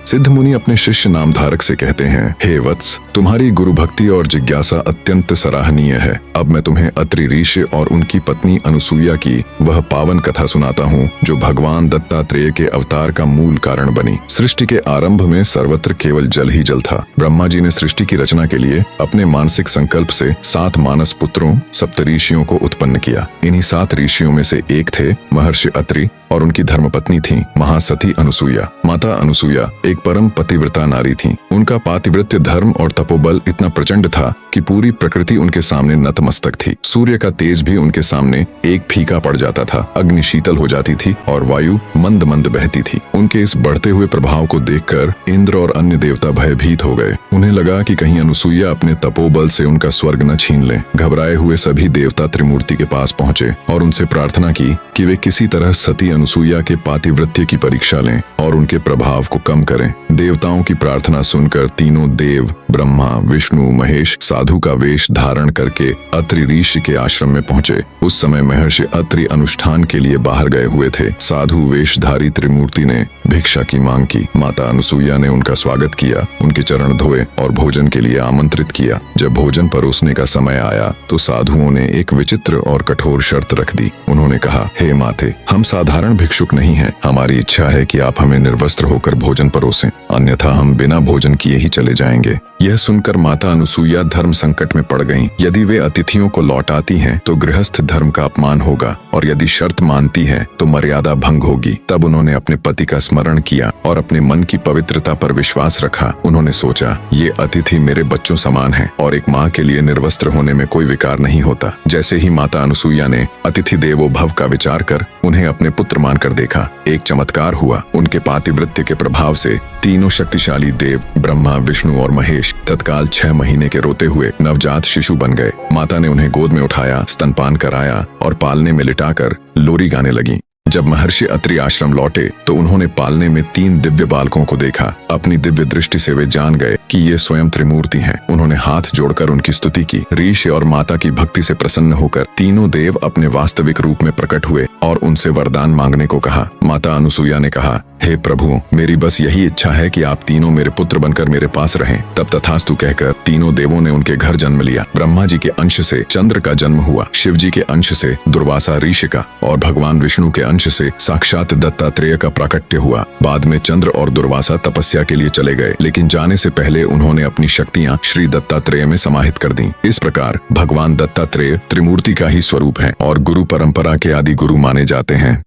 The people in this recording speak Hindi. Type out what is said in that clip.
सिद्ध मुनि अपने शिष्य नामधारक से कहते हैं, हे वत्स, तुम्हारी गुरु भक्ति और जिज्ञासा अत्यंत सराहनीय है। अब मैं तुम्हें अत्रि ऋषि और उनकी पत्नी अनुसूया की वह पावन कथा सुनाता हूँ जो भगवान दत्तात्रेय के अवतार का मूल कारण बनी। सृष्टि के आरंभ में सर्वत्र केवल जल ही जल था। ब्रह्मा जी ने सृष्टि की रचना के लिए अपने मानसिक संकल्प से 7 मानस पुत्रों सप्तऋषियों को उत्पन्न किया। इन्हीं 7 ऋषियों में से एक थे महर्षि अत्रि और उनकी धर्मपत्नी थी महासती अनुसूया। माता अनुसूया एक परम पतिव्रता नारी थी। उनका पातिव्रत्य धर्म और तपोबल इतना प्रचंड था कि पूरी प्रकृति उनके सामने नतमस्तक थी। सूर्य का तेज भी उनके सामने एक फीका पड़ जाता था। अग्नि शीतल हो जाती थी और वायु मंद मंद बहती थी। उनके इस बढ़ते हुए प्रभाव को देखकर इंद्र और अन्य देवता भयभीत हो गए। उन्हें लगा कि कहीं अनुसूया अपने तपोबल से उनका स्वर्ग न छीन ले। घबराए हुए सभी देवता त्रिमूर्ति के पास पहुंचे और उनसे प्रार्थना की कि वे किसी तरह सती अनुसूया के पातिव्रत्य की परीक्षा लें और उनके प्रभाव को कम करें। देवताओं की प्रार्थना सुनकर तीनों देव ब्रह्मा विष्णु महेश साधु का वेश धारण करके अत्रि ऋषि के आश्रम में पहुंचे। उस समय महर्षि अत्रि अनुष्ठान के लिए बाहर गए हुए थे। साधु वेशधारी त्रिमूर्ति ने भिक्षा की मांग की। माता अनुसूया ने उनका स्वागत किया, उनके चरण धोए और भोजन के लिए आमंत्रित किया। जब भोजन परोसने का समय आया तो साधुओं ने एक विचित्र और कठोर शर्त रख दी। उन्होंने कहा, हे माते, हम साधारण भिक्षुक नहीं हैं। हमारी इच्छा है कि आप हमें निर्वस्त्र होकर भोजन परोसें, अन्यथा हम बिना भोजन किए ही चले जाएंगे। यह सुनकर माता अनुसूया धर्म संकट में पड़ गईं। यदि वे अतिथियों को लौटाती हैं तो गृहस्थ धर्म का अपमान होगा और यदि शर्त मानती हैं तो मर्यादा भंग होगी। तब उन्होंने अपने पति का स्मरण किया और अपने मन की पवित्रता पर विश्वास रखा। उन्होंने सोचा, ये अतिथि मेरे बच्चों समान हैं और एक माँ के लिए निर्वस्त्र होने में कोई विकार नहीं होता। जैसे ही माता अनुसूया ने अतिथि देवो भव का विचार कर उन्हें अपने पुत्र मानकर देखा, एक चमत्कार हुआ। उनके पातिव्रत्य के प्रभाव से तीनों शक्तिशाली देव ब्रह्मा विष्णु और महेश तत्काल 6 महीने के रोते हुए नवजात शिशु बन गए। माता ने उन्हें गोद में उठाया, स्तनपान कराया और पालने में लिटाकर लोरी गाने लगी। जब महर्षि अत्रि आश्रम लौटे तो उन्होंने पालने में 3 दिव्य बालकों को देखा। अपनी दिव्य दृष्टि से वे जान गए कि ये स्वयं त्रिमूर्ति हैं। उन्होंने हाथ जोड़कर उनकी स्तुति की। ऋषि और माता की भक्ति से प्रसन्न होकर तीनों देव अपने वास्तविक रूप में प्रकट हुए और उनसे वरदान मांगने को कहा। माता अनुसूया ने कहा, हे प्रभु, मेरी बस यही इच्छा है कि आप तीनों मेरे पुत्र बनकर मेरे पास रहें। तब तथास्तु कहकर तीनों देवों ने उनके घर जन्म लिया। ब्रह्मा जी के अंश से चंद्र का जन्म हुआ, शिव जी के अंश से दुर्वासा ऋषि का और भगवान विष्णु के अंश से साक्षात दत्तात्रेय का प्राकट्य हुआ। बाद में चंद्र और दुर्वासा तपस्या के लिए चले गए, लेकिन जाने से पहले उन्होंने अपनी शक्तियां श्री दत्तात्रेय में समाहित कर दी। इस प्रकार भगवान दत्तात्रेय त्रिमूर्ति का ही स्वरूप है और गुरु परंपरा के आदि गुरु माने जाते हैं।